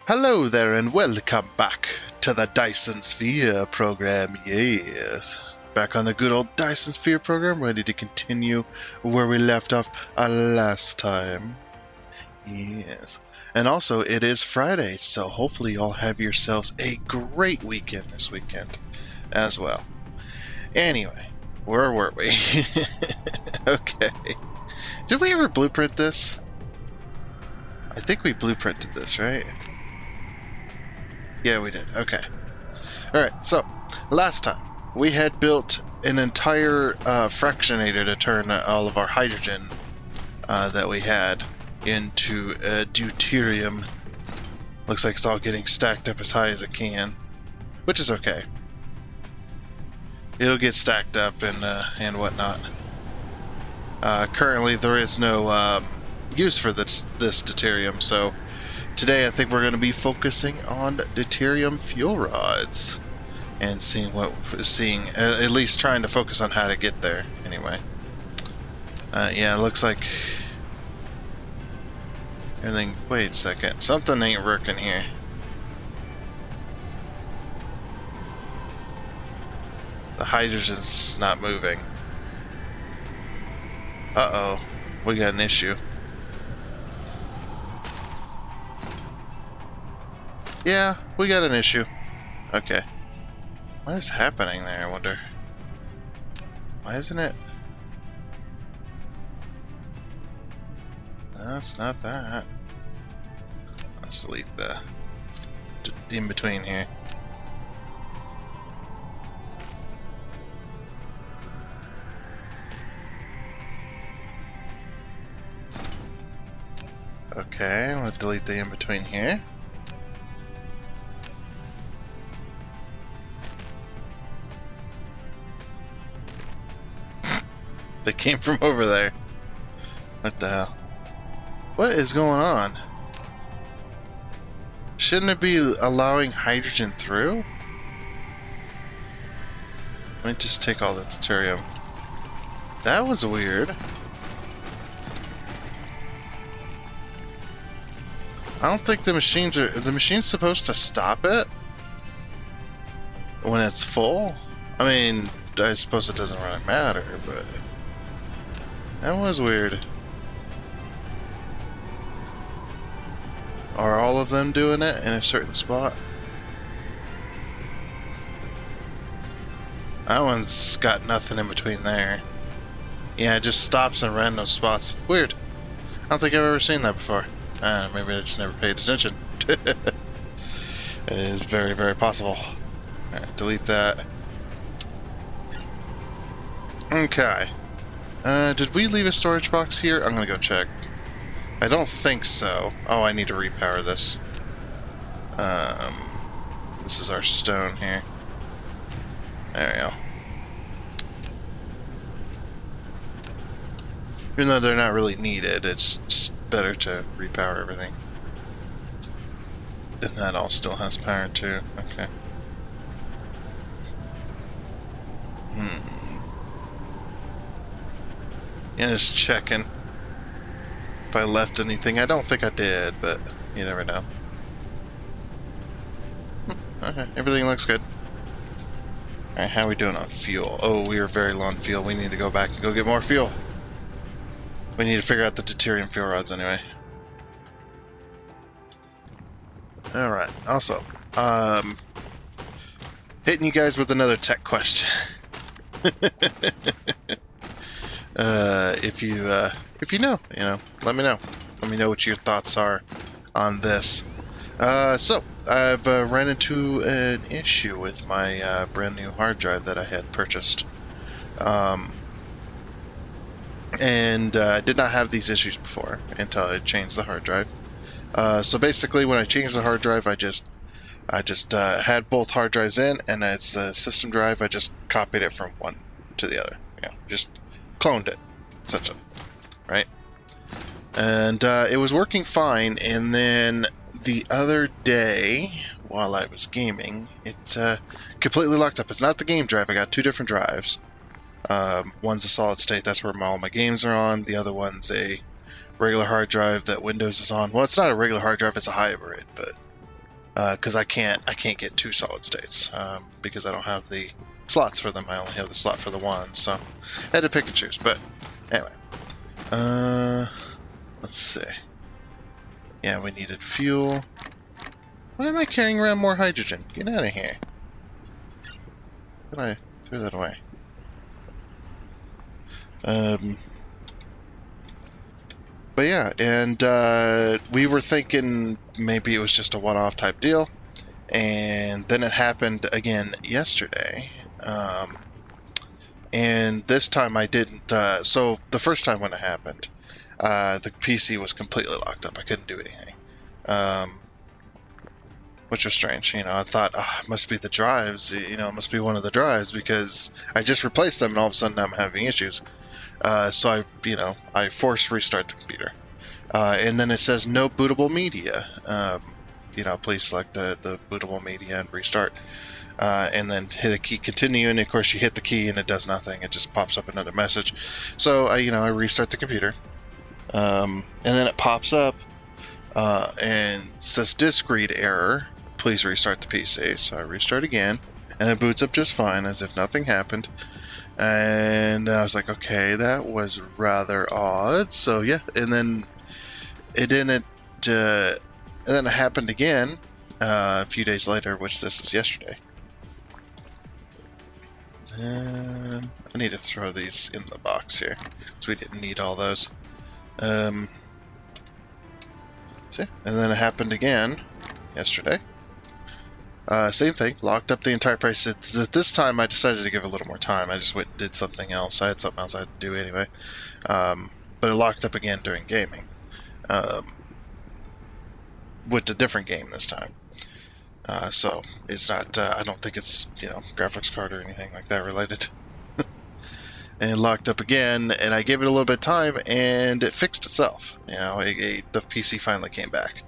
Hello there and welcome back to the Dyson Sphere Program, yes. Back on the good old Dyson Sphere Program, ready to continue where we left off last time. Yes. And also, it is Friday, so hopefully you all have yourselves a great weekend this weekend as well. Anyway, where were we? Okay. Did we ever blueprint this? I think we blueprinted this, right? Yeah, we did. Okay. Alright, so, last time, we had built an entire fractionator to turn all of our hydrogen that we had into deuterium. Looks like it's all getting stacked up as high as it can, which is okay. It'll get stacked up and whatnot. Currently, there is no use for this deuterium, so today I think we're going to be focusing on deuterium fuel rods and seeing at least trying to focus on how to get there anyway. Yeah, it looks like everything. Wait a second, something ain't working here. The hydrogen's not moving. Uh-oh, we got an issue. Yeah, we got an issue. Okay. What is happening there, I wonder? Why isn't it? No, it's not that. Let's delete the in between here. Okay, let's delete the in between here. They came from over there. What the hell? What is going on? Shouldn't it be allowing hydrogen through? Let me just take all the deuterium. That was weird. I don't think the machine's supposed to stop it when it's full. I mean, I suppose it doesn't really matter, but that was weird. Are all of them doing it in a certain spot? That one's got nothing in between there. Yeah, it just stops in random spots. Weird. I don't think I've ever seen that before. Maybe I just never paid attention. It is very, very possible. Alright, delete that. Okay. Did we leave a storage box here? I'm gonna go check. I don't think so. Oh, I need to repower this. This is our stone here. There we go. Even though they're not really needed, it's just better to repower everything. And that all still has power too. Okay. Yeah, just checking if I left anything. I don't think I did, but you never know. Okay, everything looks good. Alright, how are we doing on fuel? Oh, we are very low on fuel. We need to go back and go get more fuel. We need to figure out the deuterium fuel rods anyway. Alright, also, hitting you guys with another tech question. If you know, let me know. Let me know what your thoughts are on this. So, I've ran into an issue with my brand new hard drive that I had purchased. And I did not have these issues before until I changed the hard drive. So basically, when I changed the hard drive, I just had both hard drives in, and it's a system drive. I just copied it from one to the other. Just cloned it, essentially, right? And it was working fine, and then the other day, while I was gaming, it completely locked up. It's not the game drive. I got two different drives. One's a solid state, that's where all my games are on. The other one's a regular hard drive that Windows is on. Well, it's not a regular hard drive, it's a hybrid, but because I can't get two solid states because I don't have the slots for them. I only have the slot for the one, so I had to pick and choose. But anyway, let's see. Yeah, we needed fuel. Why am I carrying around more hydrogen? Get out of here. I threw that away. But yeah, and we were thinking maybe it was just a one-off type deal, and then it happened again yesterday. And this time I didn't. So the first time when it happened, the PC was completely locked up. I couldn't do anything, which was strange. I thought, it must be the drives. It must be one of the drives because I just replaced them, and all of a sudden I'm having issues. So I force restart the computer, and then it says no bootable media. Please select the bootable media and restart. And then hit a key continue, and of course you hit the key and it does nothing. It just pops up another message. So I restart the computer, and then it pops up and says disk read error. Please restart the PC. So I restart again, and it boots up just fine as if nothing happened. And I was like, okay, that was rather odd. So yeah, and then it didn't. And then it happened again a few days later, which this is yesterday. I need to throw these in the box here, because we didn't need all those. And then it happened again yesterday. Same thing, locked up the entire price. This time I decided to give a little more time. I just went and did something else. I had something else I had to do anyway. But it locked up again during gaming. With a different game this time. So it's not, I don't think it's, graphics card or anything like that related. And locked up again, and I gave it a little bit of time, and it fixed itself. The PC finally came back.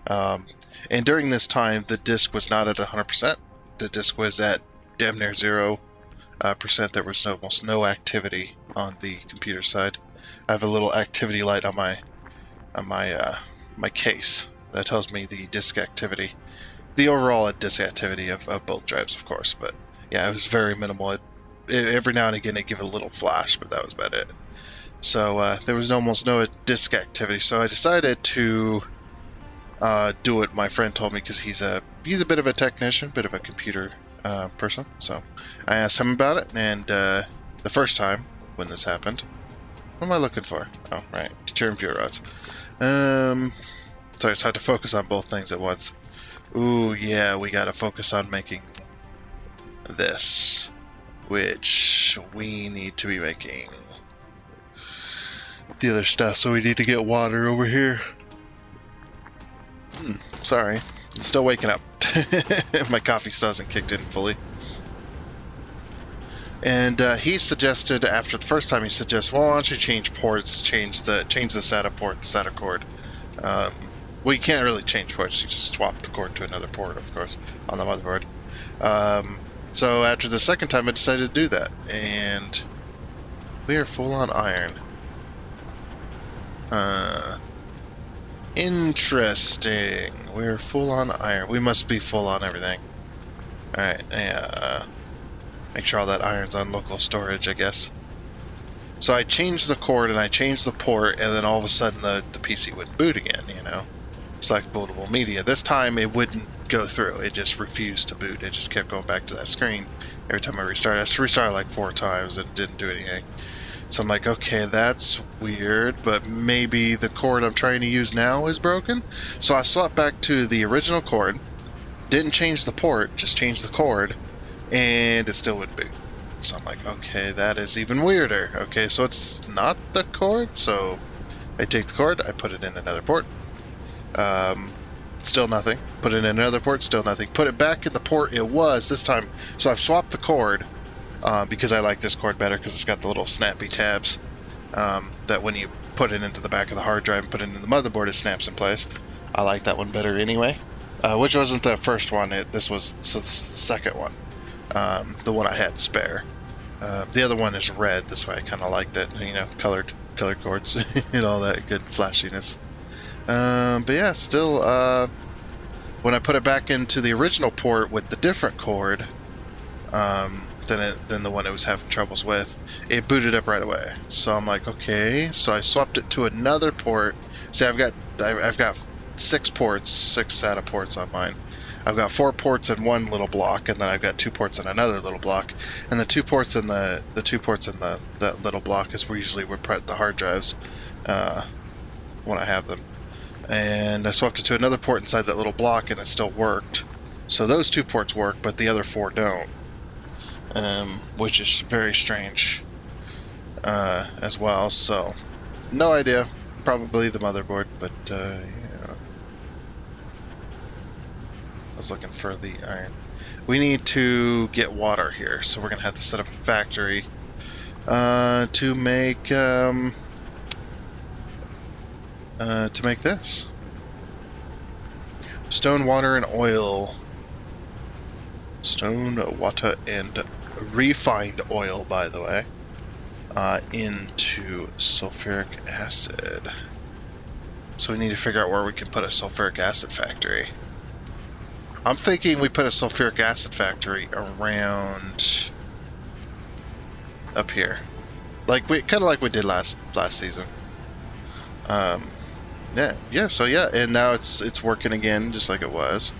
And during this time, the disk was not at 100%. The disk was at damn near 0%. There was almost no activity on the computer side. I have a little activity light on my case that tells me the disk activity. The overall disk activity of both drives, of course, but yeah, it was very minimal. Every now and again it give a little flash, but that was about it. So there was almost no disk activity. So I decided to do what my friend told me, because he's a bit of a technician, bit of a computer person. So I asked him about it, and the first time when this happened, what am I looking for? Oh, right, deuterium fuel rods. So it's hard to focus on both things at once. Ooh, yeah, we gotta focus on making this, which we need to be making the other stuff, so we need to get water over here. Sorry, I'm still waking up. My coffee still hasn't kicked in fully. And he suggested, after the first time, well, why don't you change ports, change the SATA port, the SATA cord. Well, you can't really change ports. You just swap the cord to another port, of course, on the motherboard. So after the second time, I decided to do that, and we are full on iron. Interesting. We're full on iron. We must be full on everything. Alright, make sure all that iron's on local storage, I guess. So I changed the cord and I changed the port, and then all of a sudden the PC wouldn't boot again, Select bootable media. This time it wouldn't go through. It just refused to boot. It just kept going back to that screen every time I restarted. I restarted like 4 times and it didn't do anything. So I'm like, okay, that's weird, but maybe the cord I'm trying to use now is broken. So I swapped back to the original cord, didn't change the port, just changed the cord, and it still wouldn't boot. So I'm like, okay, that is even weirder. Okay, so it's not the cord. So I take the cord, I put it in another port. Still nothing. Put it in another port, still nothing. Put it back in the port it was this time. So I've swapped the cord because I like this cord better because it's got the little snappy tabs that when you put it into the back of the hard drive and put it into the motherboard, it snaps in place. I like that one better anyway. Which wasn't the first one. This was the second one. The one I had spare. The other one is red. That's why I kind of liked it. Colored cords and all that good flashiness. But yeah, still When I put it back into the original port with the different cord, than the one it was having troubles with, it booted up right away. So I'm like, okay. So I swapped it to another port. See, I've got 6 SATA ports on mine. I've got 4 ports in one little block, and then I've got 2 ports in another little block. And the 2 ports in that little block is where usually we put the hard drives when I have them. And I swapped it to another port inside that little block, and it still worked. So those 2 ports work, but the other 4 don't. Which is very strange as well. So, no idea. Probably the motherboard, but yeah. I was looking for the iron. We need to get water here, so we're gonna have to set up a factory to make this stone, water, and oil. Stone, water, and refined oil, by the way, into sulfuric acid. So we need to figure out where we can put a sulfuric acid factory. I'm thinking we put a sulfuric acid factory around up here, like kind of like we did last season. Yeah. So yeah, and now it's working again, just like it was.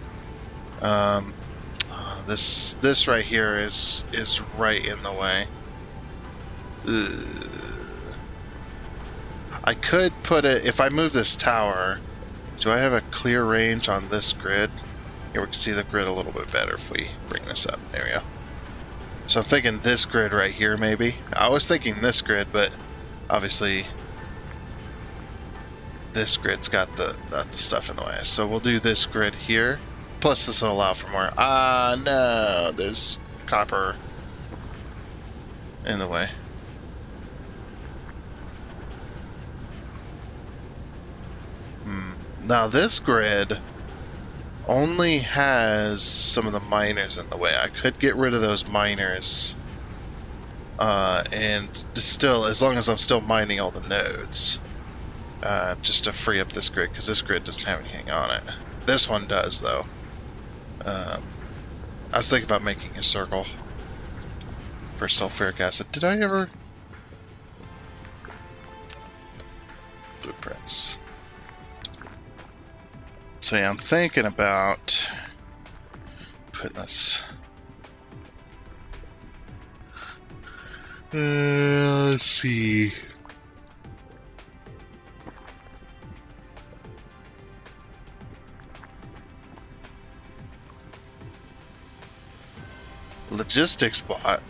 This right here is right in the way. I could put it, if I move this tower, do I have a clear range on this grid? Here we can see the grid a little bit better if we bring this up. There we go. So I'm thinking this grid right here maybe. I was thinking this grid, but obviously this grid's got the stuff in the way. So we'll do this grid here. Plus this will allow for more. Ah, no, there's copper in the way. Now this grid only has some of the miners in the way. I could get rid of those miners, and still, as long as I'm still mining all the nodes, just to free up this grid, because this grid doesn't have anything on it. This one does, though. I was thinking about making a circle for sulfuric acid. Did I ever? Blueprints. So yeah, I'm thinking about putting this. Let's see. Logistics bot.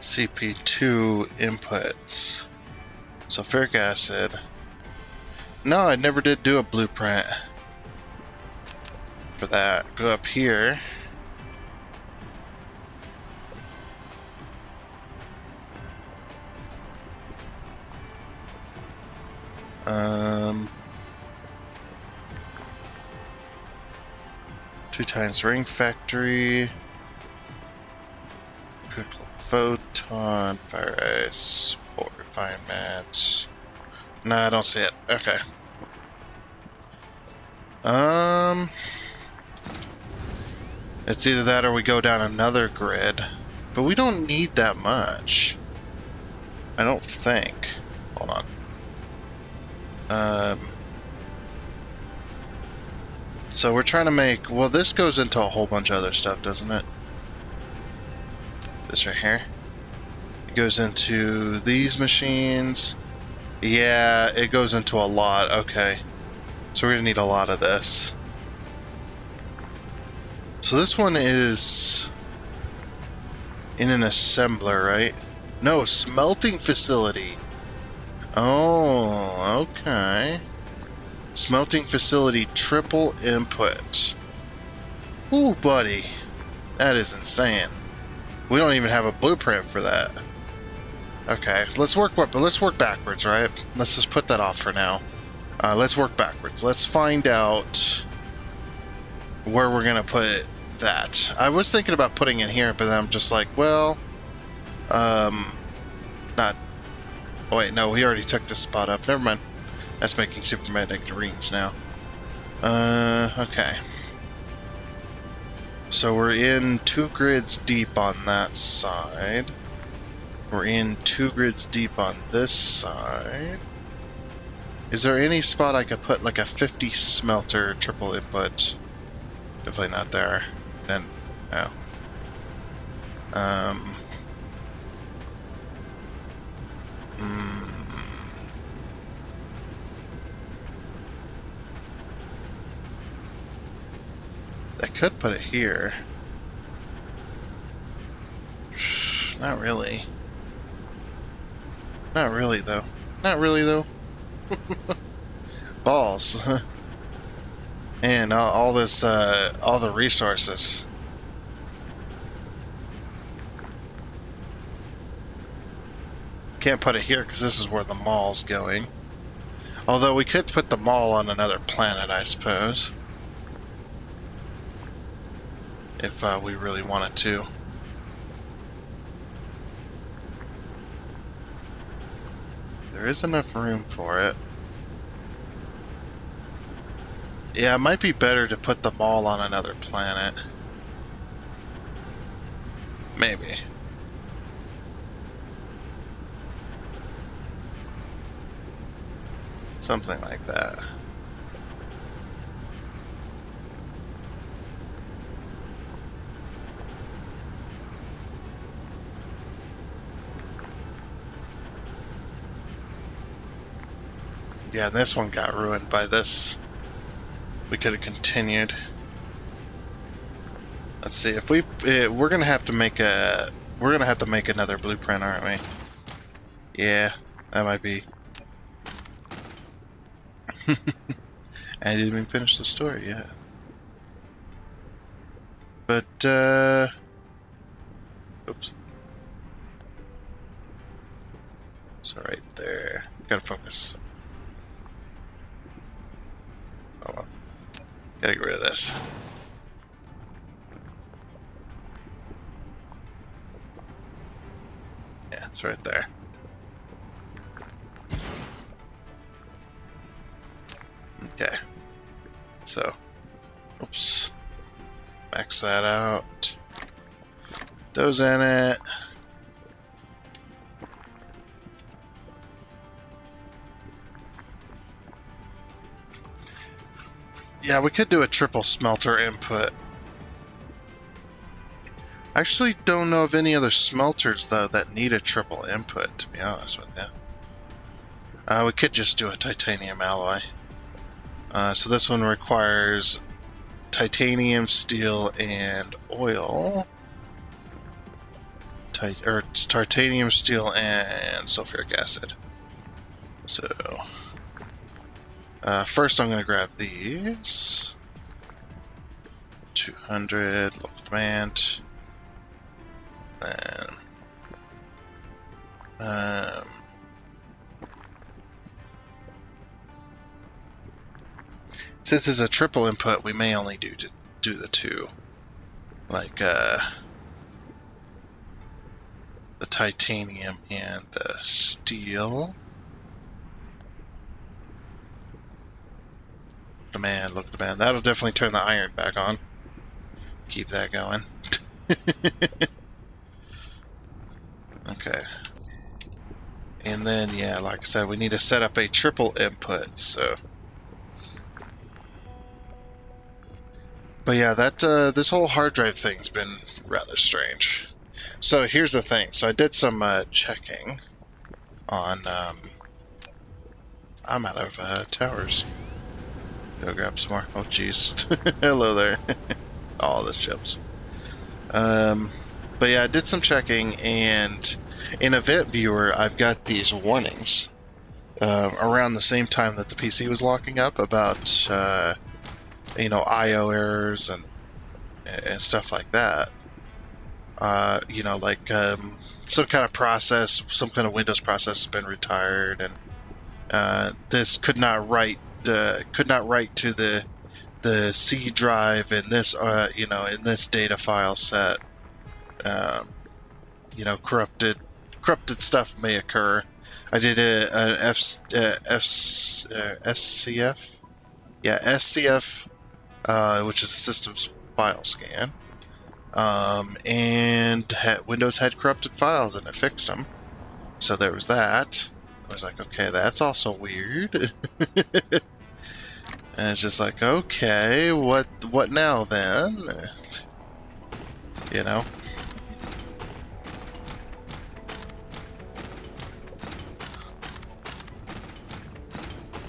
CP2 inputs. Sulfuric acid. No, I never did do a blueprint for that. Go up here. Two times ring factory. Critical photon, fire ice, port refinement. No, I don't see it. Okay. It's either that or we go down another grid. But we don't need that much. I don't think. Hold on. So we're trying to make... Well, this goes into a whole bunch of other stuff, doesn't it? This right here. It goes into these machines. Yeah, it goes into a lot. Okay. So we're going to need a lot of this. So this one is in an assembler, right? No, smelting facility. Oh, okay. Smelting facility triple input. Ooh, buddy. That is insane. We don't even have a blueprint for that. Okay, let's work backwards, right? Let's just put that off for now. Let's work backwards. Let's find out where we're gonna put that. I was thinking about putting it here, but then I'm just like, well, not. Oh wait, no, we already took this spot up. Never mind. That's making supermagnetic rings now. Okay. So we're in 2 grids deep on that side. We're in 2 grids deep on this side. Is there any spot I could put like a 50 smelter triple input? Definitely not there. Then, no. Um, mm, I could put it here. Not really. Not really, though. Not really, though. Balls. And all this, all the resources. Can't put it here because this is where the mall's going. Although we could put the mall on another planet, I suppose. If we really wanted to. There is enough room for it. Yeah, it might be better to put the mall on another planet. Maybe. Something like that. Yeah, this one got ruined by this. We could have continued. Let's see if we're gonna have to make another blueprint, aren't we? Yeah, that might be. I didn't even finish the story yet. But oops. So right there. Gotta focus. Oh well. Gotta get rid of this. Yeah, it's right there. Okay. So, oops. Max that out. Those in it. Yeah, we could do a triple smelter input. I actually don't know of any other smelters, though, that need a triple input, to be honest with you. We could just do a titanium alloy. So this one requires titanium, steel, and oil. It's titanium, steel, and sulfuric acid. So, first I'm going to grab these. 200, local demand. Then, since it's a triple input, we may only do the two. Like, the titanium and the steel. Local demand. That'll definitely turn the iron back on. Keep that going. Okay. And then, yeah, like I said, we need to set up a triple input, so. But yeah, this whole hard drive thing's been rather strange. So here's the thing. So I did some checking on. I'm out of towers. Go grab some more. Oh, jeez. Hello there. All the ships. But yeah, I did some checking, and in Event Viewer, I've got these warnings around the same time that the PC was locking up about IO errors and stuff like that. Like some kind of process, some kind of Windows process has been retired, and this could not write to the C drive in this in this data file set. Corrupted stuff may occur. I did an SCF Yeah, SCF, which is systems file scan. And Windows had corrupted files and it fixed them. So there was that. I was like, okay, that's also weird. And it's just like, okay, what now then? You know?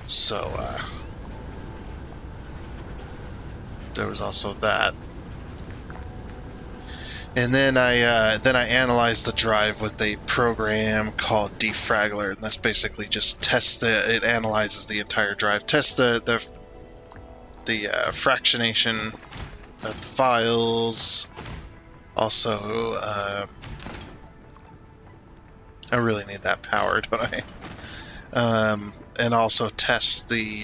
So, there was also that. And then I analyzed the drive with a program called Defraggler, and that's basically just it analyzes the entire drive, tests the fractionation of the files. Also, I really need that power, don't I? And also test the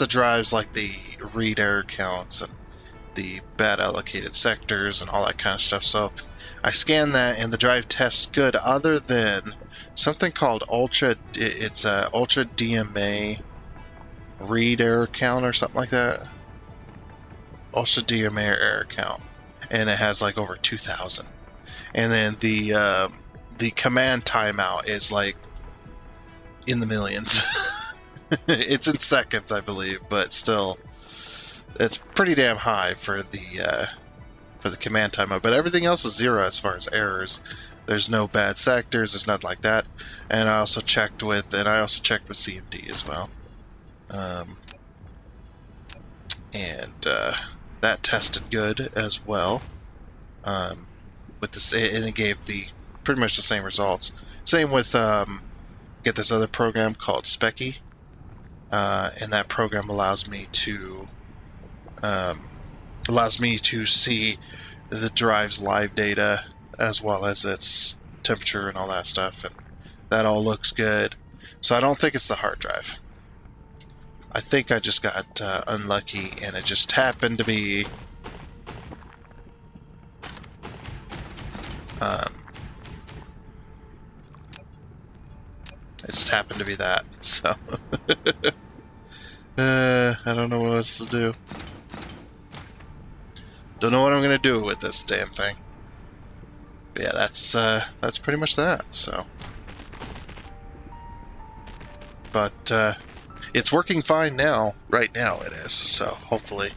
drives, like the read error counts and the bad allocated sectors and all that kind of stuff. So I scanned that, and the drive tests good, other than something called Ultra DMA read error count or something like that. Ultra DMA error count, and it has like over 2,000. And then the command timeout is like in the millions. It's in seconds, I believe, but still, it's pretty damn high for the command timeout. But everything else is zero as far as errors. There's no bad sectors. There's nothing like that. And I also checked with CMD as well. And that tested good as well. With this, and it gave pretty much the same results. Same with get this other program called Specky, and that program allows me to see the drive's live data as well as its temperature and all that stuff, and that all looks good. So I don't think it's the hard drive. I think I just got unlucky, and it just happened to be that. So I don't know what else to do. Don't know what I'm gonna do with this damn thing. But yeah, that's pretty much that. So, but it's working fine now. Right now, it is. So hopefully,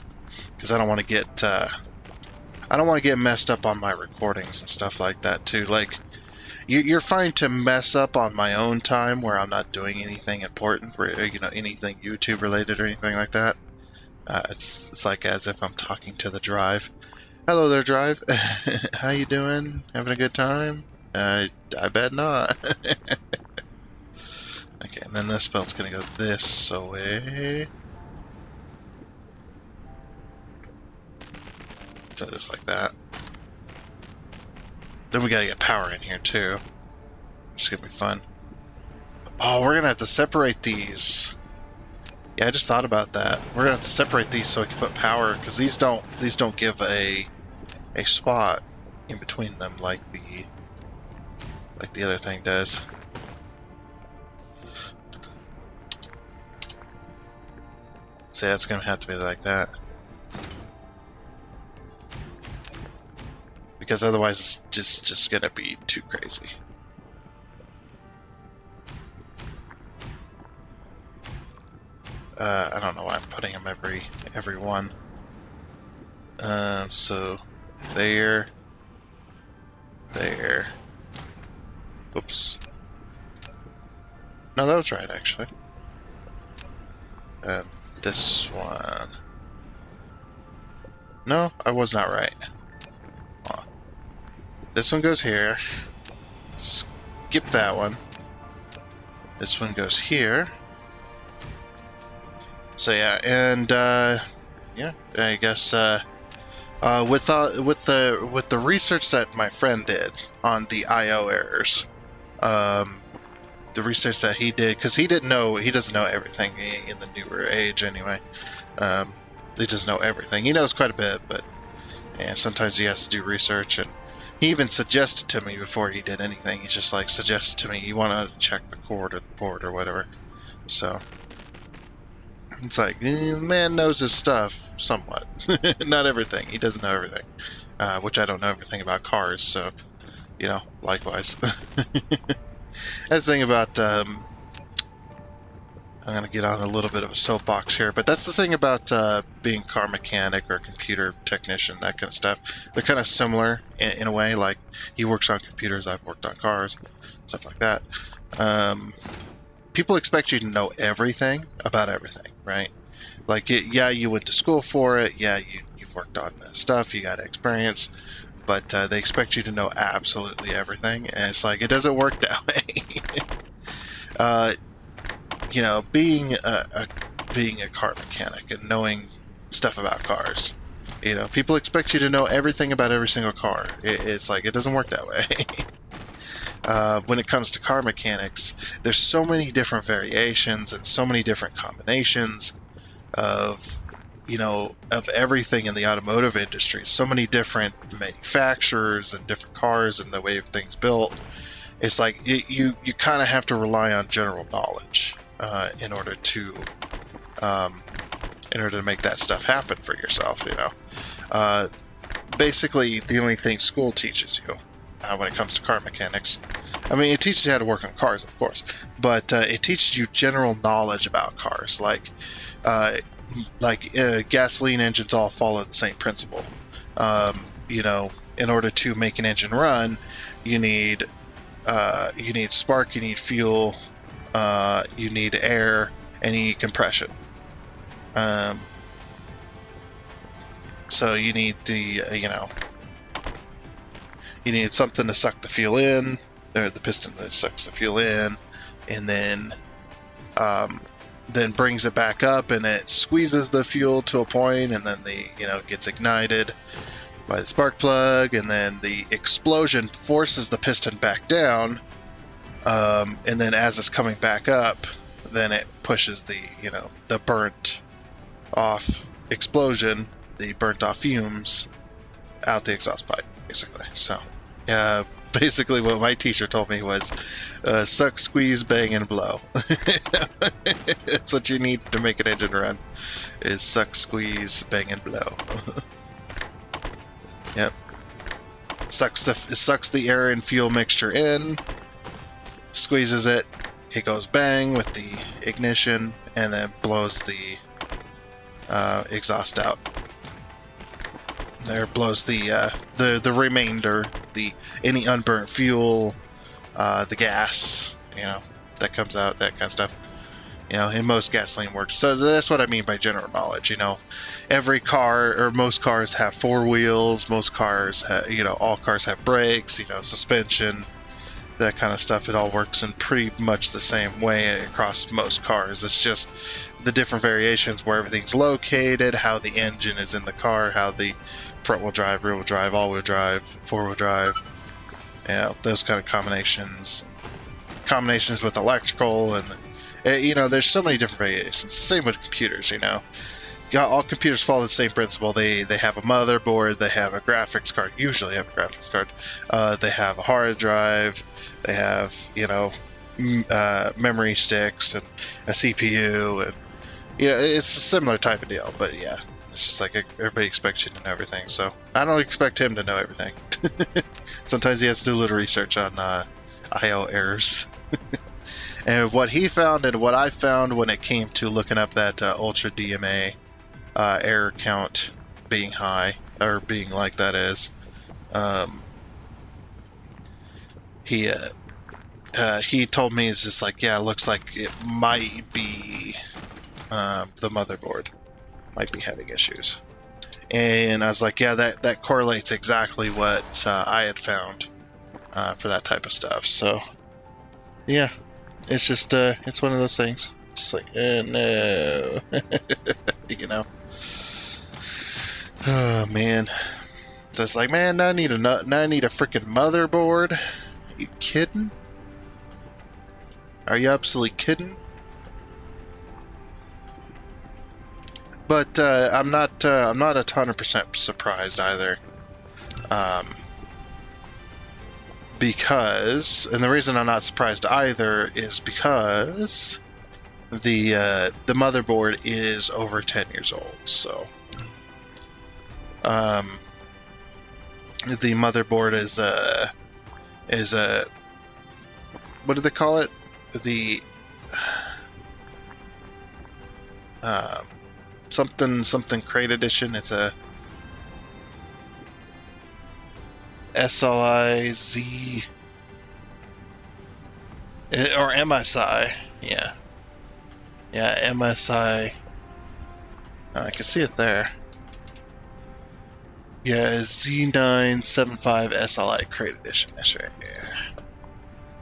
because I don't want to get messed up on my recordings and stuff like that too. Like, you're fine to mess up on my own time where I'm not doing anything important, anything YouTube related or anything like that. It's like as if I'm talking to the drive. Hello there, drive. How you doing? Having a good time? I bet not. Okay, and then this belt's gonna go this way. So just like that. Then we gotta get power in here too. It's gonna be fun. Oh, we're gonna have to separate these. Yeah, I just thought about that. We're gonna have to separate these so we can put power, because these don't give a spot in between them like the other thing does. So that's gonna have to be like that, because otherwise it's just gonna be too crazy. I don't know why I'm putting them every one. So there. Oops. No, that was right actually. This one. No, I was not right. Oh. This one goes here. Skip that one. This one goes here. So yeah, and yeah, I guess with the research that my friend did on the I/O errors, the research that he did, because he doesn't know everything in the newer age anyway. He doesn't know everything. He knows quite a bit, but yeah, sometimes he has to do research, and he even suggested to me before he did anything. He just like suggested to me, you want to check the cord or the port or whatever. So it's like, man knows his stuff somewhat. Not everything. He doesn't know everything, which I don't know everything about cars. So, likewise. That's the thing about, I'm going to get on a little bit of a soapbox here, but that's the thing about being car mechanic or computer technician, that kind of stuff. They're kind of similar in a way. Like, he works on computers, I've worked on cars, stuff like that. People expect you to know everything about everything, right? Like, yeah, you went to school for it. Yeah, you've worked on stuff. You got experience. But they expect you to know absolutely everything. And it's like, it doesn't work that way. Being a car mechanic and knowing stuff about cars, people expect you to know everything about every single car. It's like, it doesn't work that way. When it comes to car mechanics, there's so many different variations and so many different combinations of everything in the automotive industry. So many different manufacturers and different cars and the way things built. It's like you kind of have to rely on general knowledge in order to make that stuff happen for yourself. Basically, the only thing school teaches you when it comes to car mechanics, I mean, it teaches you how to work on cars, of course, but it teaches you general knowledge about cars, like gasoline engines all follow the same principle. In order to make an engine run, you need spark, you need fuel, you need air, and you need compression. So you need you need something to suck the fuel in, or the piston that sucks the fuel in, and then brings it back up, and it squeezes the fuel to a point, and then gets ignited by the spark plug, and then the explosion forces the piston back down, and then as it's coming back up, then it pushes the burnt off explosion, the burnt off fumes out the exhaust pipe, basically. So basically what my teacher told me was suck, squeeze, bang, and blow. That's what you need to make an engine run, is suck, squeeze, bang, and blow. Yep. Sucks the air and fuel mixture in, squeezes it, it goes bang with the ignition, and then blows the exhaust out. There blows the remainder, any unburnt fuel, the gas, that comes out, that kind of stuff. In most gasoline works. So that's what I mean by general knowledge. Every car, or most cars, have four wheels. Most cars, all cars have brakes. Suspension, that kind of stuff. It all works in pretty much the same way across most cars. It's just the different variations where everything's located, how the engine is in the car, how the front-wheel drive, rear-wheel drive, all-wheel drive, four-wheel drive, those kind of combinations with electrical, and there's so many different variations. Same with computers. All computers follow the same principle. They have a motherboard, they have a graphics card, usually have a graphics card, they have a hard drive, they have memory sticks and a CPU, and it's a similar type of deal. But yeah, it's just like everybody expects you to know everything, so I don't expect him to know everything. Sometimes he has to do a little research on I/O errors. And what he found and what I found when it came to looking up that ultra DMA error count being high, or being like that is, he told me, it's just like, yeah, it looks like it might be the motherboard might be having issues. And I was like, yeah, that correlates exactly what I had found for that type of stuff. So yeah, it's just it's one of those things. Just like, no. Oh man, so it's like, man, now I need a freaking motherboard. Are you kidding? Are you absolutely kidding? But I'm not 100% surprised either. Because, and the reason I'm not surprised either is because the motherboard is over 10 years old. So the motherboard is a what do they call it? The something crate edition. It's a SLIZ or MSI. Yeah, MSI. I can see it there. Yeah, Z975 SLI crate edition. That's right. Yeah.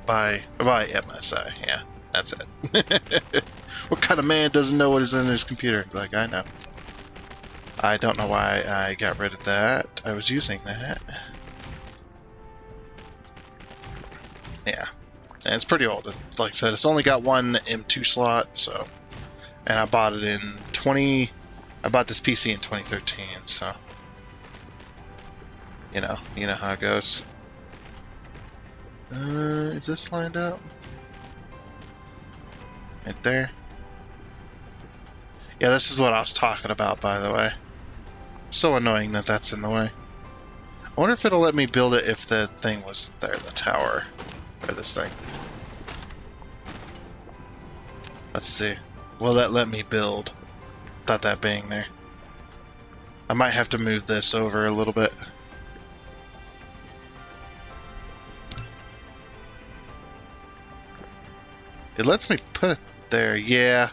By MSI. Yeah, that's it. What kind of man doesn't know what is in his computer? Like, I know. I don't know why I got rid of that. I was using that. Yeah. And it's pretty old. Like I said, it's only got one M2 slot, so. And I bought it in I bought this PC in 2013, so. You know how it goes. Is this lined up? Right there. Yeah, this is what I was talking about, by the way. So annoying that that's in the way. I wonder if it'll let me build it if the thing wasn't there, the tower. Or this thing. Let's see. Will that let me build without that being there? I might have to move this over a little bit. It lets me put it there, yeah.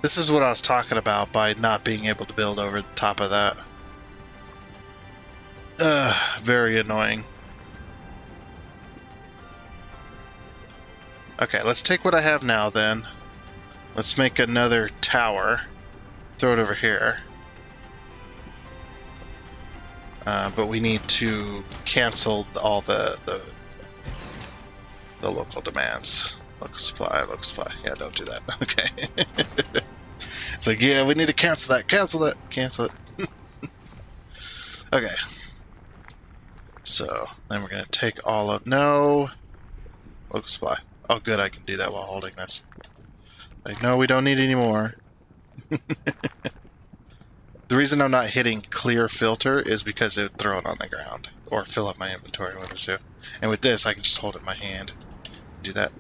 This is what I was talking about by not being able to build over the top of that. Very annoying. Okay, let's take what I have now then. Let's make another tower. Throw it over here. But we need to cancel all the local demands. Local supply. Yeah, don't do that. Okay. It's like, yeah, we need to cancel that. Cancel it. Okay. So, then we're going to take all of... No! Local supply. Oh, good, I can do that while holding this. Like, no, we don't need any more. The reason I'm not hitting clear filter is because it would throw it on the ground. Or fill up my inventory, one or two. And with this, I can just hold it in my hand. Do that.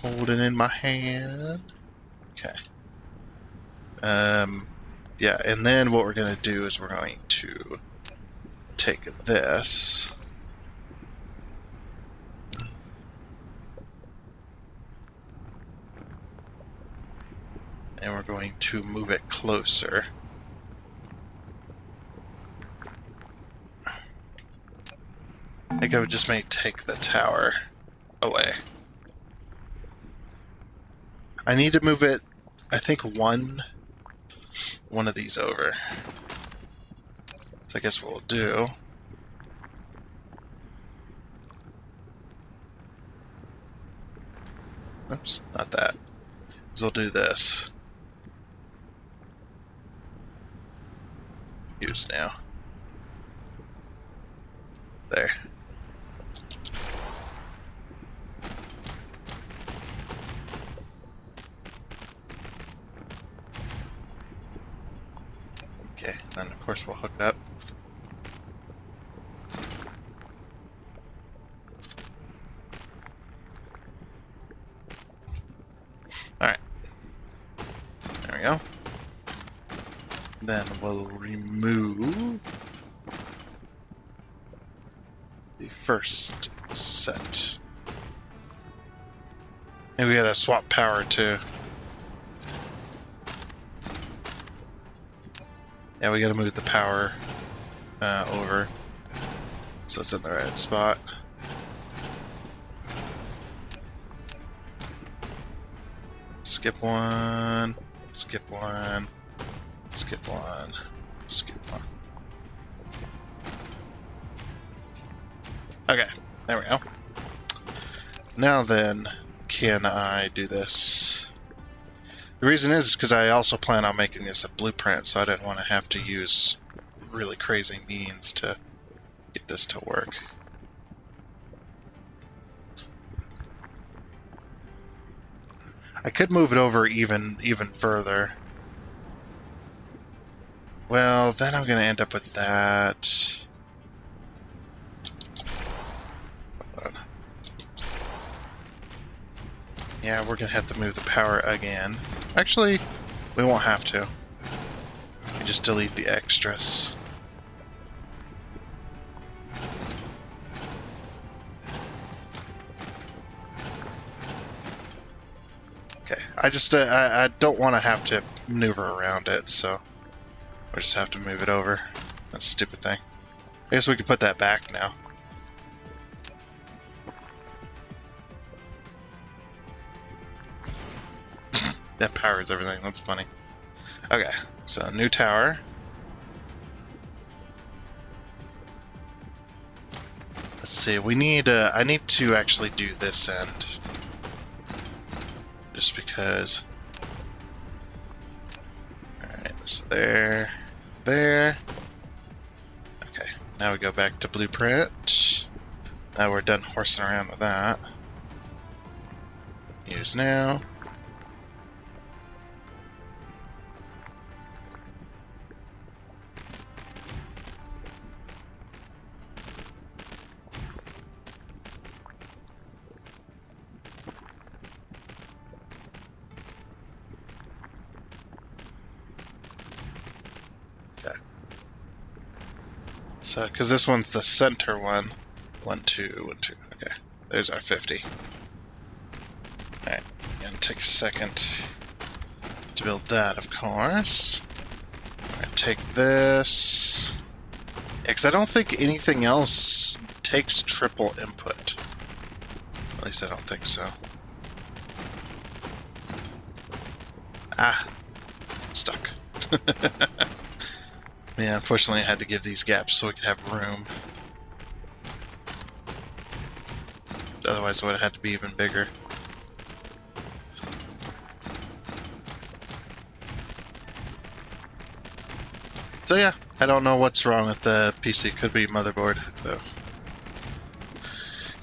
Hold it in my hand. Okay. Yeah, and then what we're going to do is we're going to take this. And we're going to move it closer. I think I would just maybe take the tower away. I need to move it, I think one of these over. So I guess what we'll do... Oops, not that. So we'll do this. Use now. There. Okay, then of course we'll hook it up. Alright. There we go. Then we'll remove the first set. And we gotta swap power too. Yeah, we gotta move the power over so it's in the right spot. Skip one, skip one, skip one, skip one. Okay, there we go. Now then, can I do this? The reason is because I also plan on making this a blueprint, so I didn't want to have to use really crazy means to get this to work. I could move it over even further. Well, then I'm going to end up with that. Hold on. Yeah, we're going to have to move the power again. Actually, we won't have to. We just delete the extras. Okay, I don't want to have to maneuver around it, so we just have to move it over. That stupid thing. I guess we could put that back now. That powers everything. That's funny. Okay, so new tower. Let's see. We need. I need to actually do this end, just because. All right. So there, there. Okay. Now we go back to blueprint. Now we're done horsing around with that. Use now. So, because this one's the center one. 1, 2, 1, 2. Okay, there's our 50. Alright, gonna take a second to build that, of course. I'm gonna take this. Yeah, because I don't think anything else takes triple input. At least I don't think so. Ah, stuck. Yeah, unfortunately I had to give these gaps so we could have room. Otherwise it would have had to be even bigger. So yeah, I don't know what's wrong with the PC. Could be motherboard, though.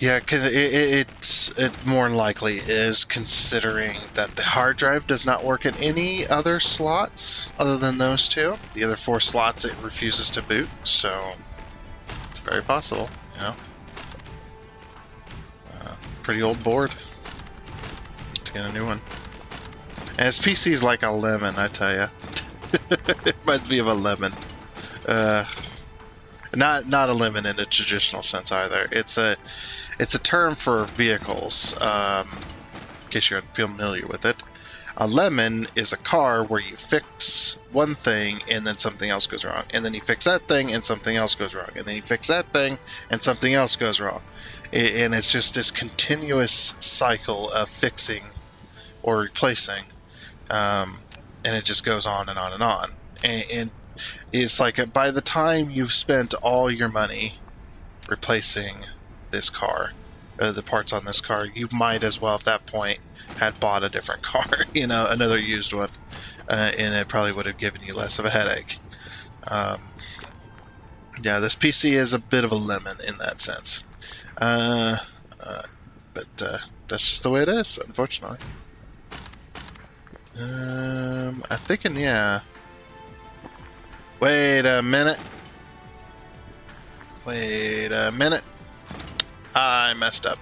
Yeah, because it more than likely is, considering that the hard drive does not work in any other slots other than those two. The other 4 slots it refuses to boot, so it's very possible, you know. Pretty old board. Let's get a new one. And this PC's like a lemon, I tell ya. It reminds me of a lemon. Not a lemon in a traditional sense either. It's a term for vehicles. In case you're unfamiliar with it, a lemon is a car where you fix one thing and then something else goes wrong, and then you fix that thing and something else goes wrong, and then you fix that thing and something else goes wrong, and it's just this continuous cycle of fixing or replacing, and it just goes on and on and on, and it's like by the time you've spent all your money replacing this car, the parts on this car, you might as well at that point had bought a different car, you know, another used one, and it probably would have given you less of a headache. Yeah, this PC is a bit of a lemon in that sense, but that's just the way it is, unfortunately. I'm thinking, yeah. Wait a minute. I messed up.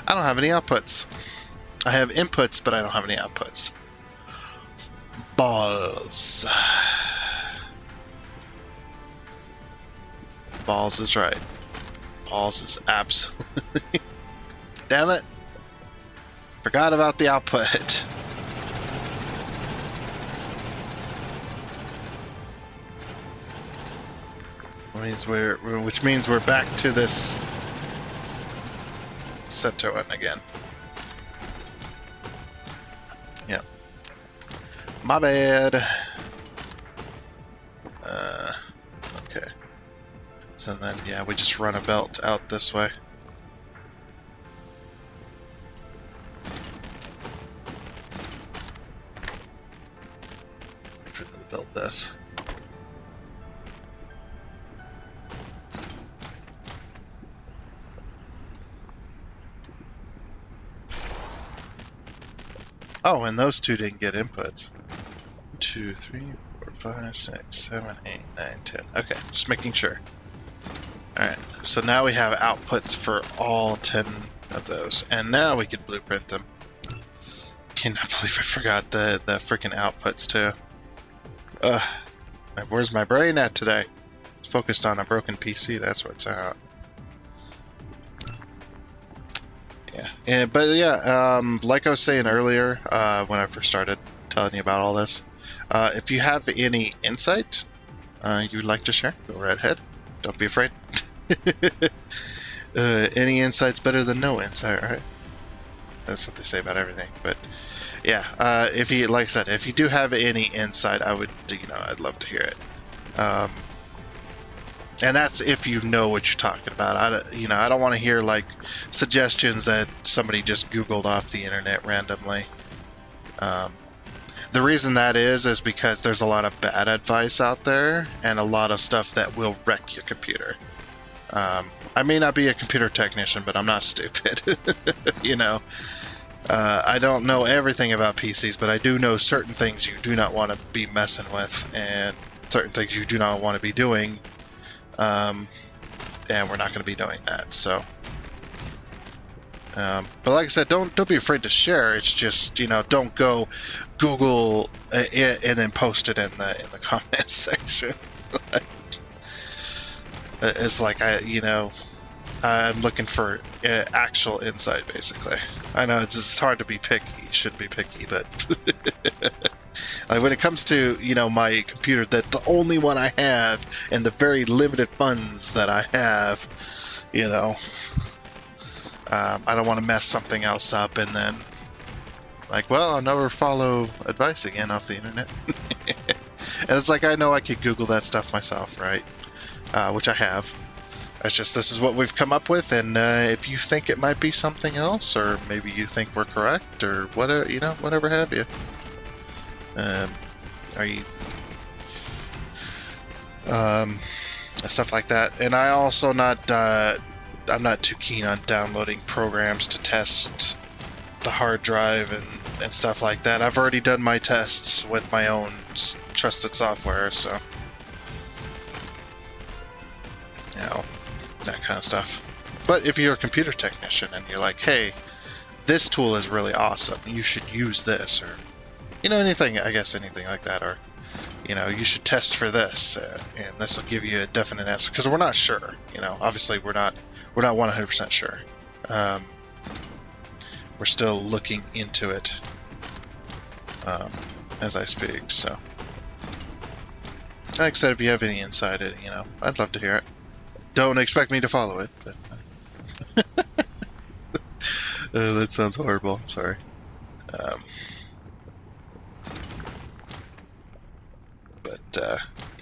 I don't have any outputs. I have inputs, but I don't have any outputs. Balls. Balls is right. Balls is absolutely... Damn it. Forgot about the output. Which means we're back to this center one again. Yep. My bad. Okay. So then, yeah, we just run a belt out this way. For them to build this. Oh, and those two didn't get inputs. 2, 3, 4, 5, 6, 7, 8, 9, 10. Okay, just making sure. Alright, so now we have outputs for all 10 of those. And now we can blueprint them. Cannot believe I forgot the freaking outputs too. Ugh. Where's my brain at today? It's focused on a broken PC, that's what's out. Yeah. But yeah, like I was saying earlier, when I first started telling you about all this, if you have any insight you'd like to share, go right ahead. Don't be afraid. Any insight's better than no insight, right? That's what they say about everything. But yeah, if you, like I said, if you do have any insight, I would, I'd love to hear it. And that's if you know what you're talking about. I don't want to hear like suggestions that somebody just Googled off the internet randomly. The reason that is because there's a lot of bad advice out there and a lot of stuff that will wreck your computer. I may not be a computer technician, but I'm not stupid. I don't know everything about PCs, but I do know certain things you do not want to be messing with and certain things you do not want to be doing. And we're not going to be doing that. So, but like I said, don't be afraid to share. It's just don't go Google it and then post it in the comments section. It's like I'm looking for actual insight, basically. I know it's hard to be picky. You shouldn't be picky, but like when it comes to my computer, that the only one I have, and the very limited funds that I have, I don't want to mess something else up, and then I'll never follow advice again off the internet. And it's like I know I could Google that stuff myself, right? Which I have. It's just this is what we've come up with, and if you think it might be something else, or maybe you think we're correct, or whatever, whatever have you. Are you stuff like that? And I also I'm not too keen on downloading programs to test the hard drive and stuff like that. I've already done my tests with my own trusted software, so that kind of stuff. But if you're a computer technician and you're like, hey, this tool is really awesome, you should use this, or anything like that, or you should test for this, and this will give you a definite answer, because we're not sure. Obviously we're not 100% sure. We're still looking into it as I speak. So, like I said, if you have any insight, I'd love to hear it. Don't expect me to follow it, but that sounds horrible. I'm sorry.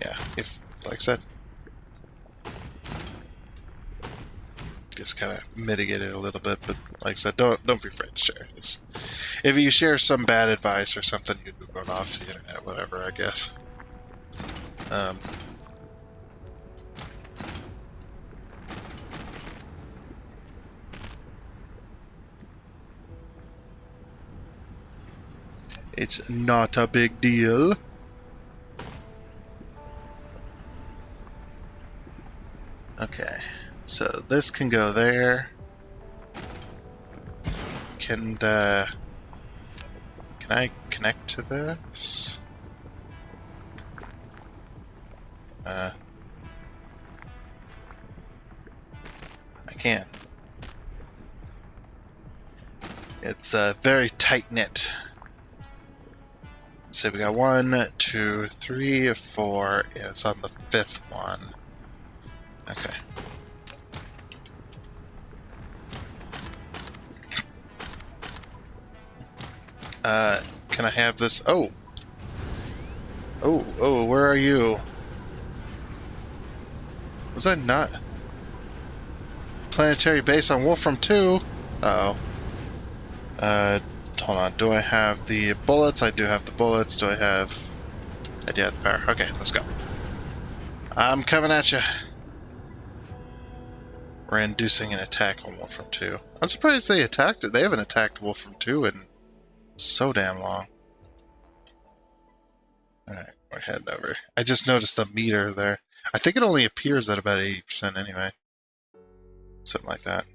Yeah, if, like I said, just kind of mitigate it a little bit, but like I said, don't be afraid to share this. If you share some bad advice or something, you can go off the internet, whatever, I guess. It's not a big deal. Okay, so this can go there. Can I connect to this? I can. It's very tight knit. So we got 1, 2, 3, 4. Yeah, it's on the 5th one. Okay. Can I have this? Oh, where are you? Was I not? Planetary base on Wolfram 2? Uh-oh. Hold on. Do I have the bullets? I do have the bullets. Do I have... I do have the power. Okay, let's go. I'm coming at you. We're inducing an attack on Wolfram 2. I'm surprised they attacked it. They haven't attacked Wolfram 2 in So damn long. Alright, we're heading over. I just noticed the meter there. I think it only appears at about 80% anyway. Something like that.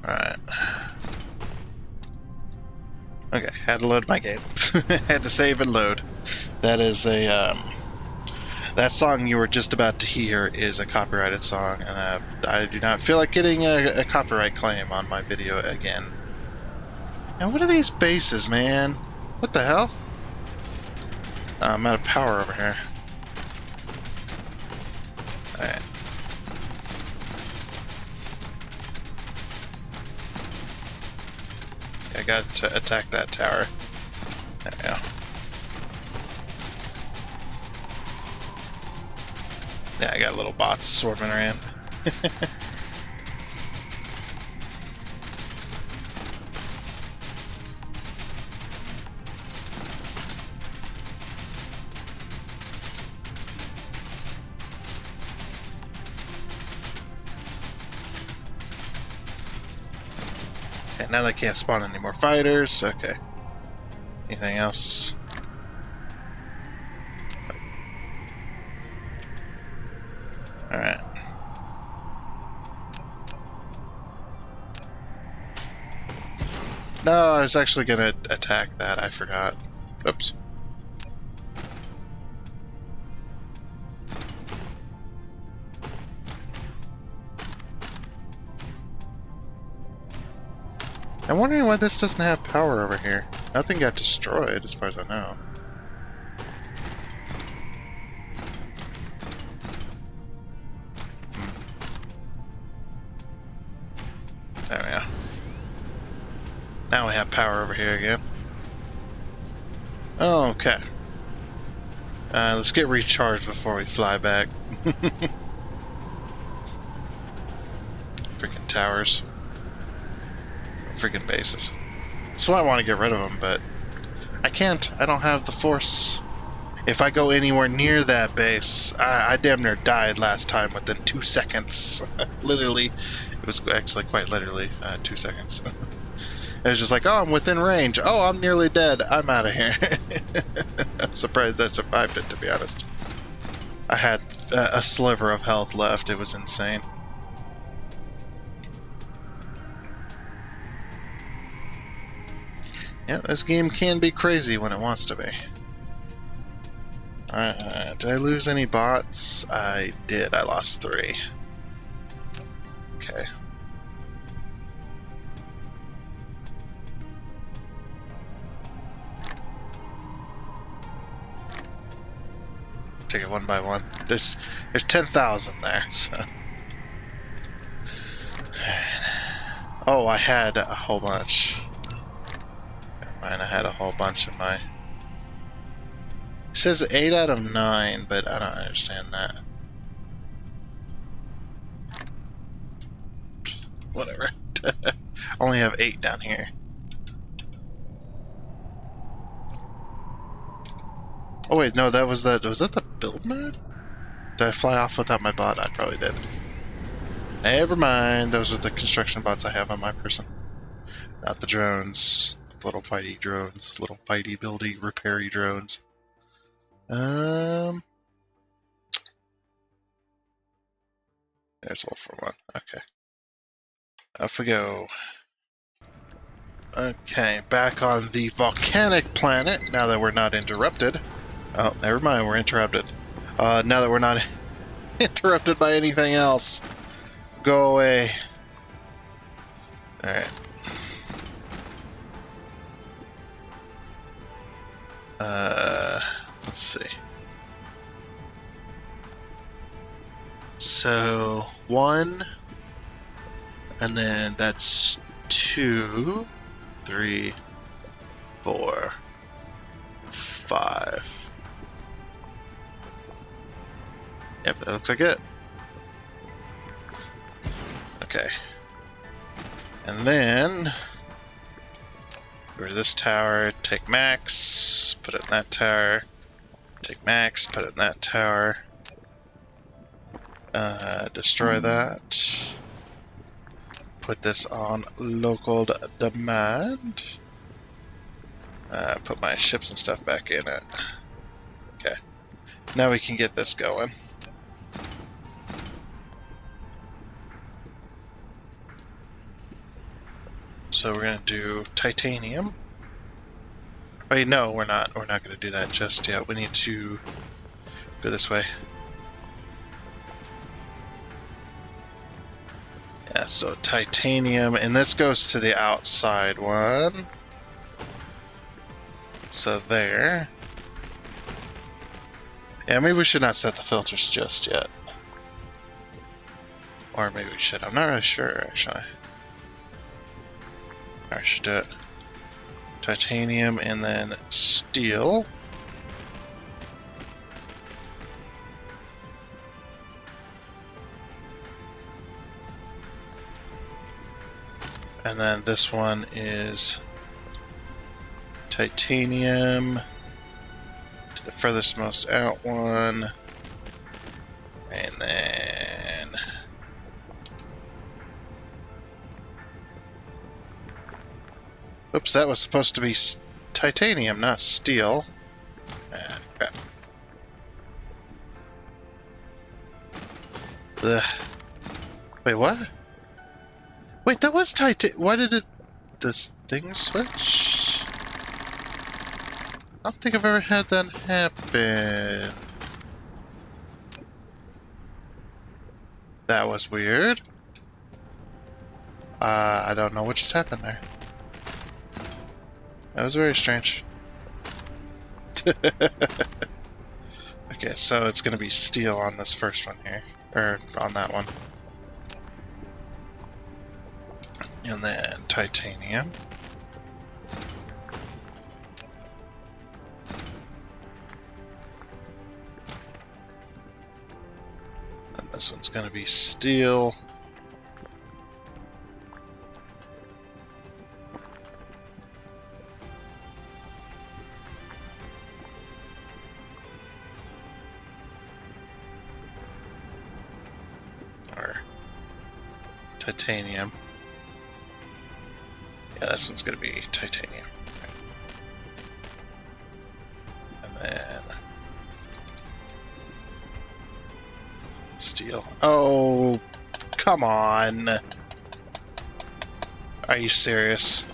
Alright. Okay, had to load my game. Had to save and load. That is a, that song you were just about to hear is a copyrighted song, and I do not feel like getting a copyright claim on my video again. Now, what are these bases, man? What the hell? I'm out of power over here. Alright. I got to attack that tower. There we go. Yeah, I got little bots swarming around. Okay, now they can't spawn any more fighters. Okay. Anything else? Alright. No, I was actually gonna attack that. I forgot. Oops. I'm wondering why this doesn't have power over here. Nothing got destroyed, as far as I know. There we go. Now we have power over here again. Okay. Let's get recharged before we fly back. Freaking towers. Freaking bases. So I want to get rid of them, but I can't. I don't have the force. If I go anywhere near that base, I damn near died last time within 2 seconds. Literally. It was actually quite literally 2 seconds. It was just like, oh, I'm within range. Oh, I'm nearly dead. I'm out of here. I'm surprised I survived it, to be honest. I had a sliver of health left. It was insane. Yeah, this game can be crazy when it wants to be. Did I lose any bots? I did. I lost 3. Okay. Take it one by one. There's 10,000 there, so. Oh, I had a whole bunch. Mine, I had a whole bunch of my. It says 8 out of 9, but I don't understand that. Whatever. Only have 8 down here. Oh wait, no, that was that. Was that the build mode? Did I fly off without my bot? I probably did. Never mind. Those are the construction bots I have on my person, not the drones. Little fighty drones, little fighty buildy repairy drones. There's all for one. Okay. Off we go. Okay, back on the volcanic planet, now that we're not interrupted. Oh, never mind, we're interrupted. Now that we're not interrupted by anything else. Go away. Alright. Let's see. So, 1, and then that's 2, 3, 4, 5. Yep, that looks like it. Okay. And then, go to this tower, take max, put it in that tower, take max, put it in that tower, destroy that, put this on local demand, Put my ships and stuff back in it. Okay. Now we can get this going. So we're going to do titanium. Wait, no, we're not. We're not going to do that just yet. We need to go this way. Yeah, so titanium, and this goes to the outside one. So there. Yeah, maybe we should not set the filters just yet. Or maybe we should. I'm not really sure, actually. I should do it. Titanium and then steel. And then this one is titanium to the furthest most out one. And then oops, that was supposed to be titanium, not steel. Ah, crap. Wait, what? Wait, that was titanium. Why did this thing switch? I don't think I've ever had that happen. That was weird. I don't know what just happened there. That was very strange. Okay, so it's gonna be steel on this first one here. Or on that one. And then titanium. And this one's gonna be steel. Or titanium. Yeah, this one's gonna be titanium. And then steel. Oh, come on. Are you serious?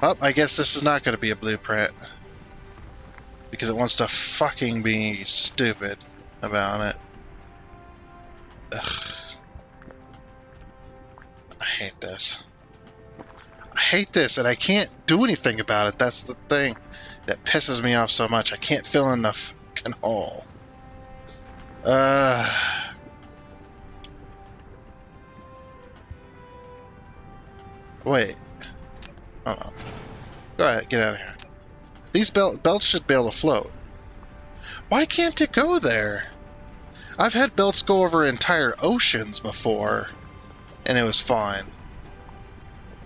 Oh, I guess this is not gonna be a blueprint. Because it wants to fucking be stupid about it. Ugh. I hate this. I hate this, and I can't do anything about it. That's the thing that pisses me off so much. I can't fill in the fucking hole. Wait. Hold on. Go ahead, get out of here. These belts should be able to float. Why can't it go there? I've had belts go over entire oceans before, and it was fine.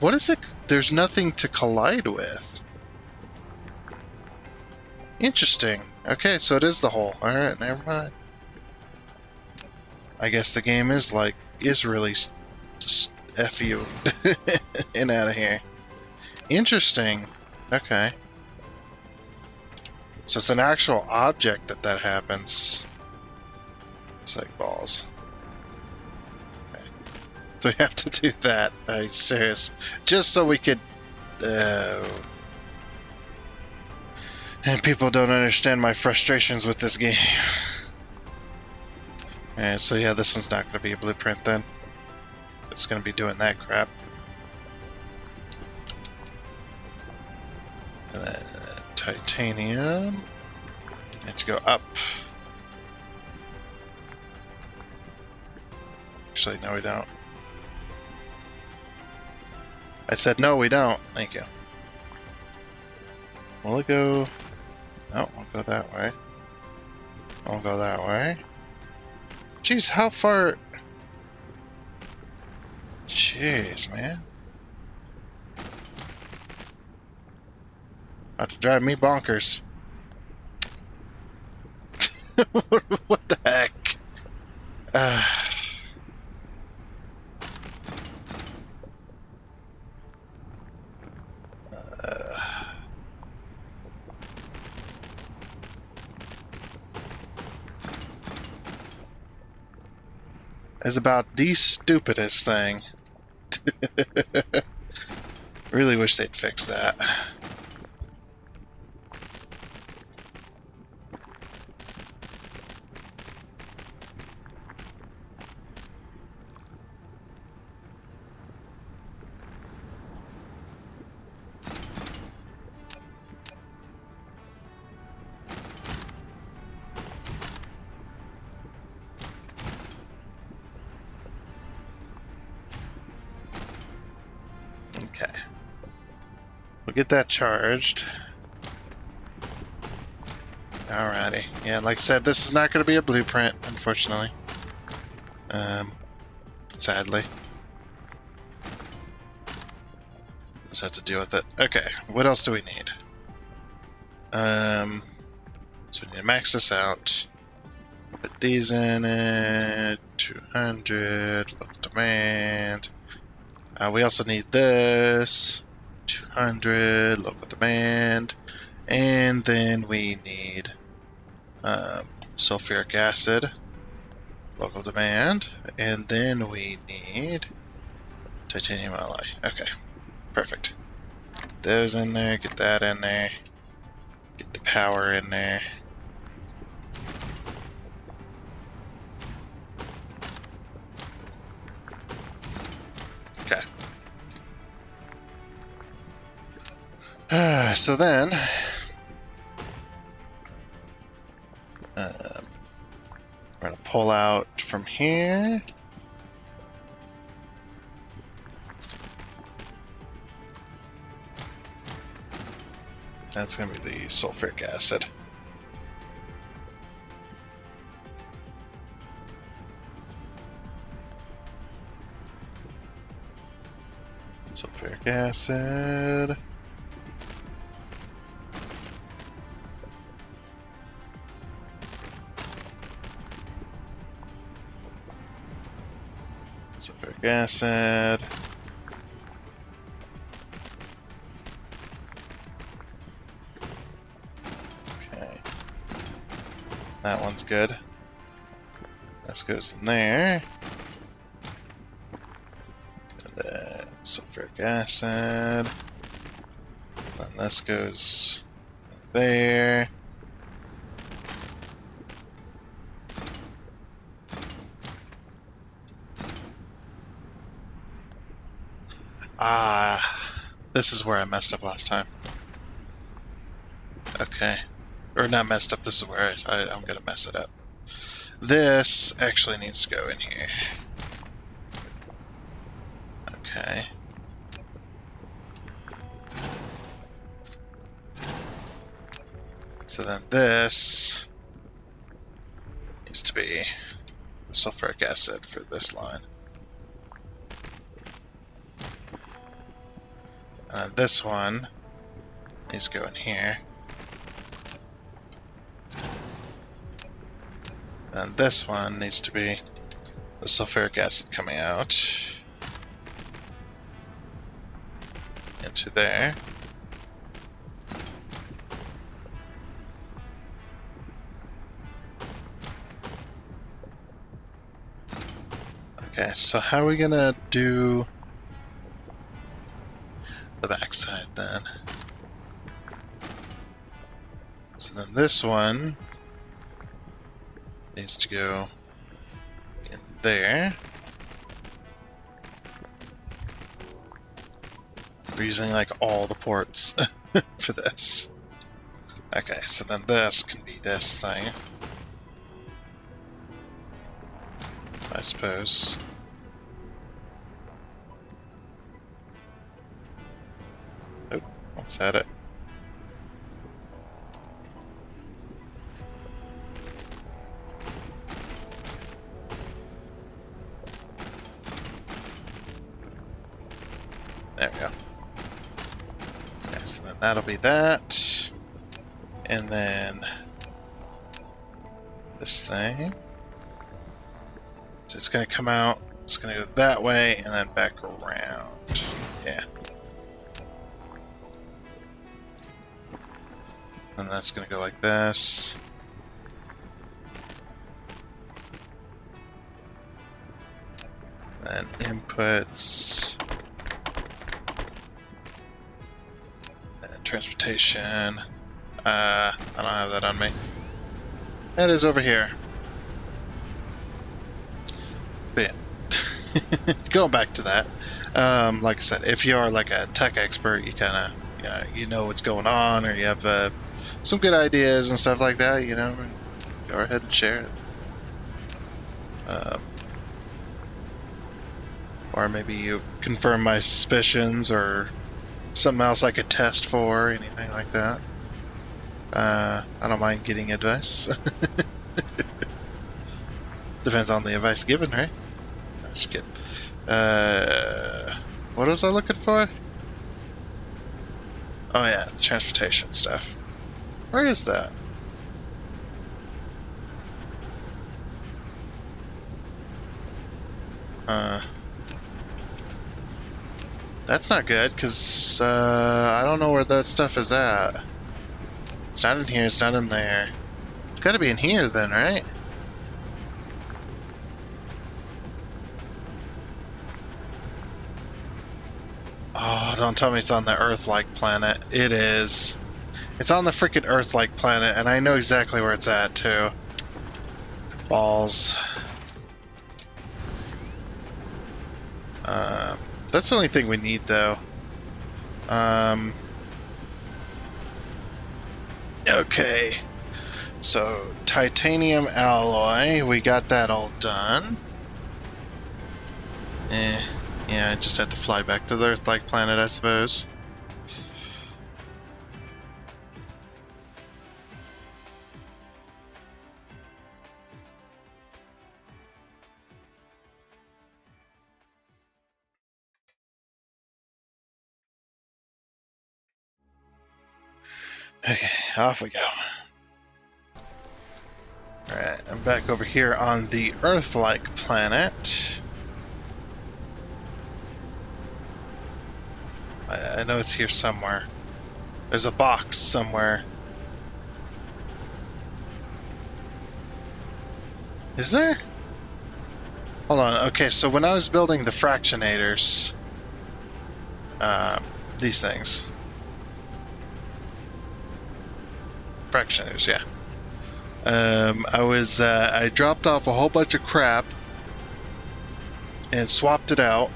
What is it? There's nothing to collide with. Interesting. Okay, so it is the hole. Alright, never mind. I guess the game is really just F you and out of here. Interesting. Okay. So it's an actual object that happens. It's like balls. Okay. So we have to do that. Serious. Just so we could... and people don't understand my frustrations with this game. Alright, so yeah, this one's not going to be a blueprint then. It's going to be doing that crap. And then titanium. And to go up. Actually, no we don't. I said no we don't. Thank you. Will it go... No, we'll go that way. I'll go that way. Jeez, how far... Jeez, man. About to drive me bonkers. What the heck? is about the stupidest thing. Really wish they'd fix that. Okay. We'll get that charged. Alrighty. Yeah, like I said, this is not going to be a blueprint, unfortunately. Sadly. Just have to deal with it. Okay, what else do we need? So we need to max this out. Put these in it. 200. Local demand. We also need this. 200. Local demand. And then we need sulfuric acid. Local demand. And then we need titanium alloy. Okay, perfect. Get those in there. Get that in there. Get the power in there. Okay. So then, we're going to pull out from here. That's going to be the sulfuric acid. Sulfuric acid. Sulfuric acid. Okay. That one's good. This goes in there. And then sulfuric acid. Then this goes there. This is where I messed up last time. Okay. Or not messed up, this is where I'm gonna mess it up. This actually needs to go in here. Okay. So then this needs to be sulfuric acid for this line. This one needs to go in here. And this one needs to be the sulfuric acid coming out into there. Okay, so how are we gonna do the backside then? So then this one needs to go in there. We're using like all the ports for this. Okay, so then this can be this thing, I suppose. Oh, almost had it. There we go. Okay, so then that'll be that. And then this thing. So it's going to come out, it's going to go that way, and then back around. Yeah. And that's going to go like this. inputs. Transportation. I don't have that on me. That is over here. But yeah. Going back to that. Like I said, if you are like a tech expert, you kind of, you know what's going on, or you have some good ideas and stuff like that, go ahead and share it. Or maybe you confirm my suspicions, or something else I could test for, anything like that. I don't mind getting advice. Depends on the advice given, right? Just kidding. What was I looking for? Oh yeah, transportation stuff. Where is that? That's not good, because I don't know where that stuff is at. It's not in here, it's not in there. It's gotta be in here then, right? Oh, don't tell me it's on the Earth-like planet. It is. It's on the freaking Earth-like planet, and I know exactly where it's at, too. Balls. That's the only thing we need, though. Okay. So, titanium alloy, we got that all done. Yeah, I just had to fly back to the Earth-like planet, I suppose. Okay, off we go. Alright, I'm back over here on the Earth-like planet. I know it's here somewhere. There's a box somewhere. Is there? Hold on, okay, so when I was building the fractionators, these things. Fractionators, yeah. I dropped off a whole bunch of crap and swapped it out.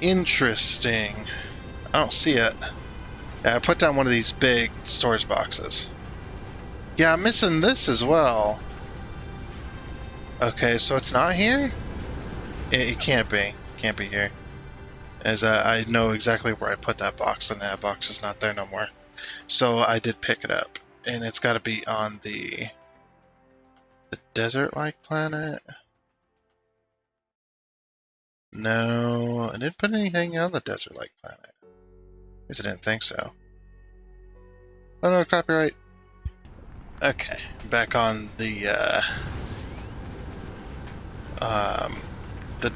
Interesting. I don't see it. Yeah, I put down one of these big storage boxes. Yeah, I'm missing this as well. Okay, so it's not here? It can't be. Can't be here. As I know exactly where I put that box, and that box is not there no more. So I did pick it up. And it's got to be on the desert-like planet? No, I didn't put anything on the desert-like planet. At least I didn't think so. Oh no, copyright. Okay, back on the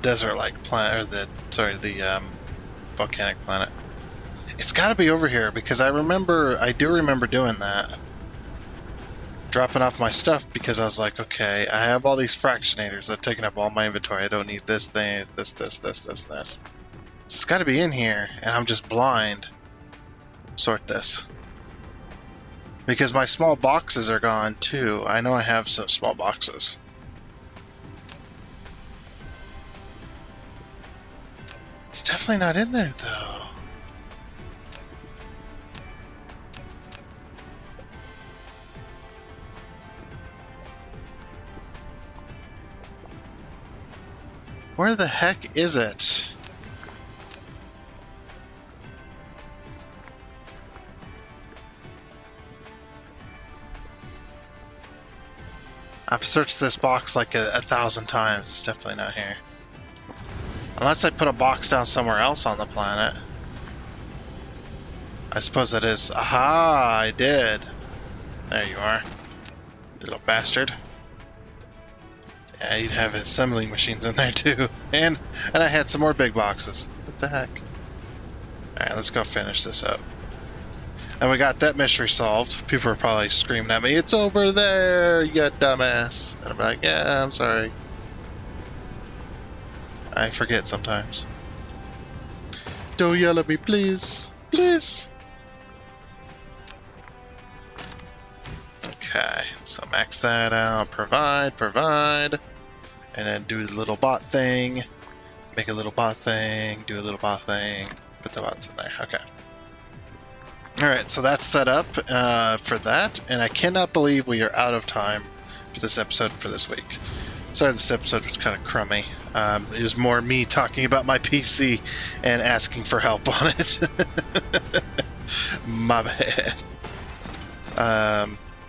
desert-like planet, or the volcanic planet. It's got to be over here because I do remember doing that. Dropping off my stuff because I was like, okay, I have all these fractionators that are taking up all my inventory. I don't need this thing, this. It's got to be in here, and I'm just blind. Sort this. Because my small boxes are gone too. I know I have some small boxes. It's definitely not in there though. Where the heck is it? I've searched this box like a 1,000 times. It's definitely not here. Unless I put a box down somewhere else on the planet. I suppose that is. Aha! I did. There you are. You little bastard. Yeah, you'd have assembling machines in there too. And I had some more big boxes. What the heck? Alright, let's go finish this up. And we got that mystery solved. People are probably screaming at me, "It's over there, you dumbass." And I'm like, yeah, I'm sorry. I forget sometimes. Don't yell at me, please. Please. Okay, so max that out. Provide. And then do the little bot thing. Make a little bot thing. Do a little bot thing. Put the bots in there. Okay. Alright, so that's set up for that, and I cannot believe we are out of time for this episode for this week. Sorry, this episode was kind of crummy. It was more me talking about my PC and asking for help on it. My bad.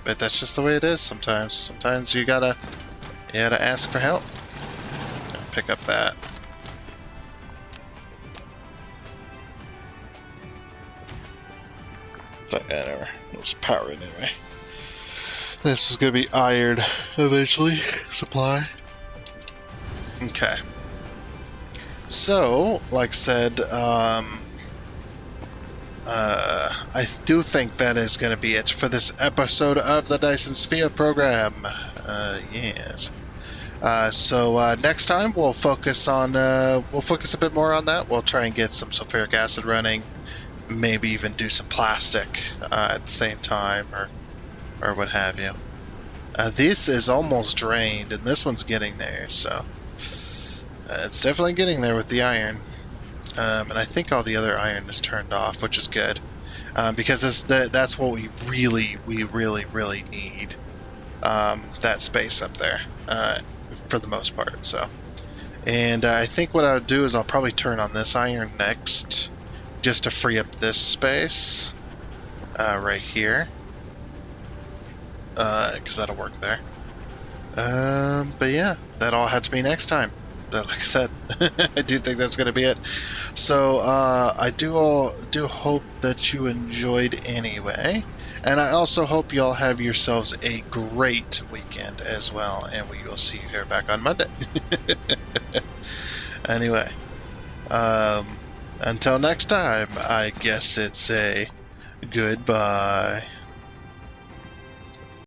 But that's just the way it is sometimes. Sometimes you gotta ask for help. Pick up that. But whatever. Let's power it anyway. This is gonna be iron eventually. Supply. Okay. So, like I said, I do think that is going to be it for this episode of the Dyson Sphere Program. Yes. So next time we'll focus a bit more on that. We'll try and get some sulfuric acid running, maybe even do some plastic at the same time, or what have you. This is almost drained, and this one's getting there. So it's definitely getting there with the iron. And I think all the other iron is turned off, which is good, because that's what we really need, that space up there, for the most part. So, and I think what I'll do is I'll probably turn on this iron next, just to free up this space, right here, because that'll work there. But yeah, that all had to be next time. Like I said, I do think that's going to be it. So I do hope that you enjoyed anyway, and I also hope you all have yourselves a great weekend as well, and we will see you here back on Monday. Anyway, until next time, I guess it's a goodbye.